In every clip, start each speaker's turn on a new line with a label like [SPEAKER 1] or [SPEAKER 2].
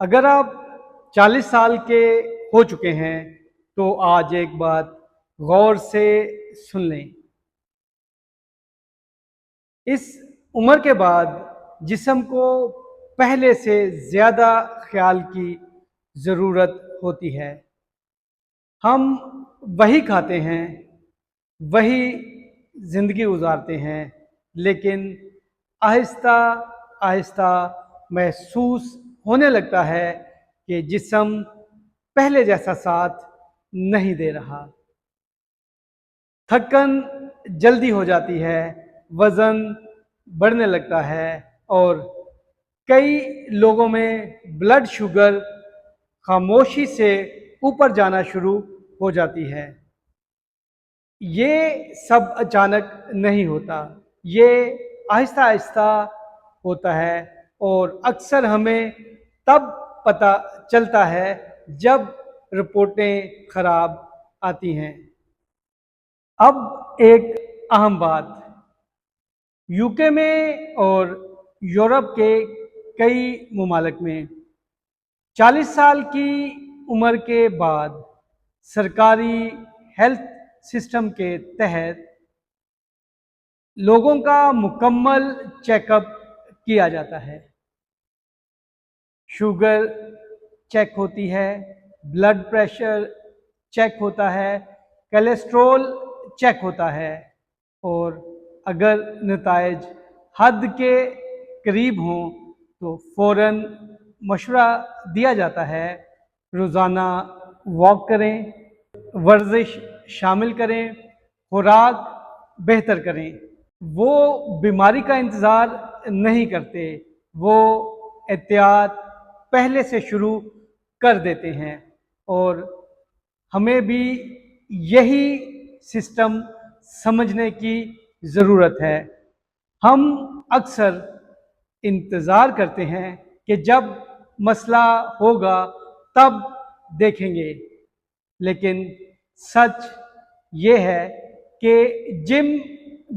[SPEAKER 1] अगर आप 40 साल के हो चुके हैं तो आज एक बात गौर से सुन लें। इस उम्र के बाद जिस्म को पहले से ज़्यादा ख्याल की ज़रूरत होती है। हम वही खाते हैं, वही ज़िंदगी गुजारते हैं, लेकिन आहिस्ता आहिस्ता महसूस होने लगता है कि जिस्म पहले जैसा साथ नहीं दे रहा। थकन जल्दी हो जाती है, वज़न बढ़ने लगता है और कई लोगों में ब्लड शुगर खामोशी से ऊपर जाना शुरू हो जाती है। ये सब अचानक नहीं होता, ये आहिस्ता आहिस्ता होता है और अक्सर हमें तब पता चलता है जब रिपोर्टें खराब आती हैं। अब एक अहम बात, यूके में और यूरोप के कई ममालिक में 40 साल की उम्र के बाद सरकारी हेल्थ सिस्टम के तहत लोगों का मुकम्मल चेकअप किया जाता है। शुगर चेक होती है, ब्लड प्रेशर चेक होता है, कोलेस्ट्रॉल चेक होता है और अगर नताइज हद के करीब हों तो फ़ौरन मशवरा दिया जाता है। रोज़ाना वॉक करें, वर्जिश शामिल करें, खुराक बेहतर करें। वो बीमारी का इंतज़ार नहीं करते, वो एहतियात पहले से शुरू कर देते हैं और हमें भी यही सिस्टम समझने की ज़रूरत है। हम अक्सर इंतज़ार करते हैं कि जब मसला होगा तब देखेंगे, लेकिन सच ये है कि जिम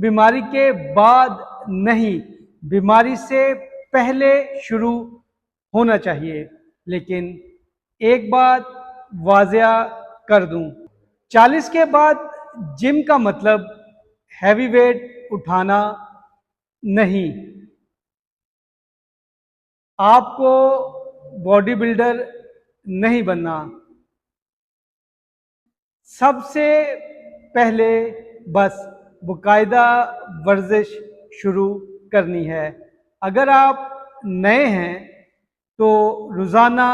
[SPEAKER 1] बीमारी के बाद नहीं, बीमारी से पहले शुरू होना चाहिए। लेकिन एक बात वाज़िया कर दूं, 40 के बाद जिम का मतलब हैवी वेट उठाना नहीं। आपको बॉडी बिल्डर नहीं बनना। सबसे पहले बस बाकायदा वर्जिश शुरू करनी है। अगर आप नए हैं तो रोज़ाना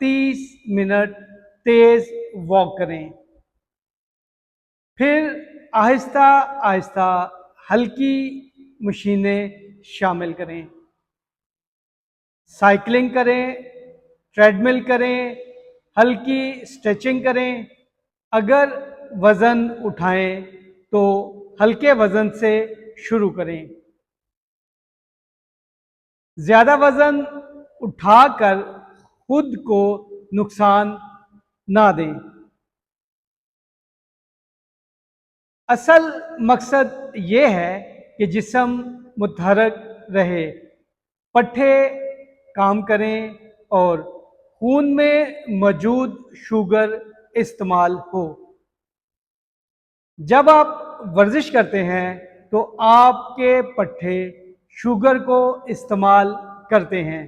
[SPEAKER 1] 30 मिनट तेज़ वॉक करें, फिर आहिस्ता आहिस्ता हल्की मशीनें शामिल करें। साइकिलिंग करें, ट्रेडमिल करें, हल्की स्ट्रेचिंग करें। अगर वज़न उठाएं तो हल्के वज़न से शुरू करें। ज़्यादा वज़न उठाकर खुद को नुकसान ना दें। असल मकसद ये है कि जिस्म मुतहरक रहे, पट्ठे काम करें और खून में मौजूद शुगर इस्तेमाल हो। जब आप वर्जिश करते हैं तो आपके पट्ठे शुगर को इस्तेमाल करते हैं,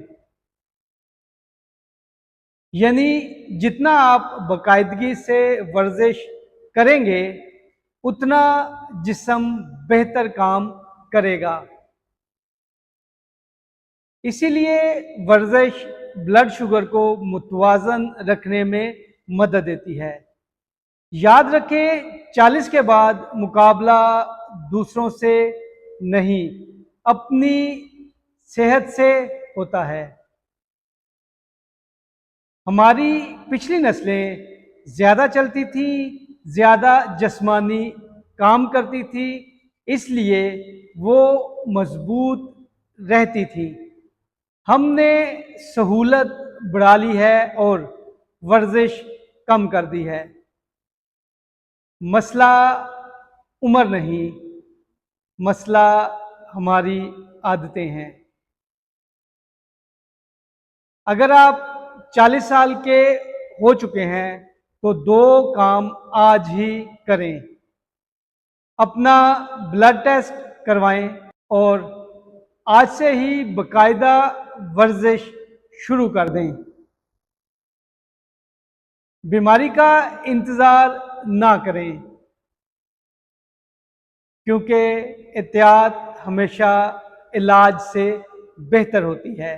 [SPEAKER 1] यानी जितना आप बाकायदगी से वर्जिश करेंगे उतना जिस्म बेहतर काम करेगा। इसीलिए वर्जिश ब्लड शुगर को मुतवाज़न रखने में मदद देती है। याद रखें, 40 के बाद मुकाबला दूसरों से नहीं, अपनी सेहत से होता है। हमारी पिछली नस्लें ज़्यादा चलती थी, ज़्यादा जिस्मानी काम करती थी, इसलिए वो मजबूत रहती थी। हमने सहूलत बढ़ा ली है और वर्जिश कम कर दी है। मसला उम्र नहीं, मसला हमारी आदतें हैं। अगर आप 40 साल के हो चुके हैं तो दो काम आज ही करें। अपना ब्लड टेस्ट करवाएं और आज से ही बाकायदा वर्जिश शुरू कर दें। बीमारी का इंतज़ार ना करें, क्योंकि एहतियात हमेशा इलाज से बेहतर होती है।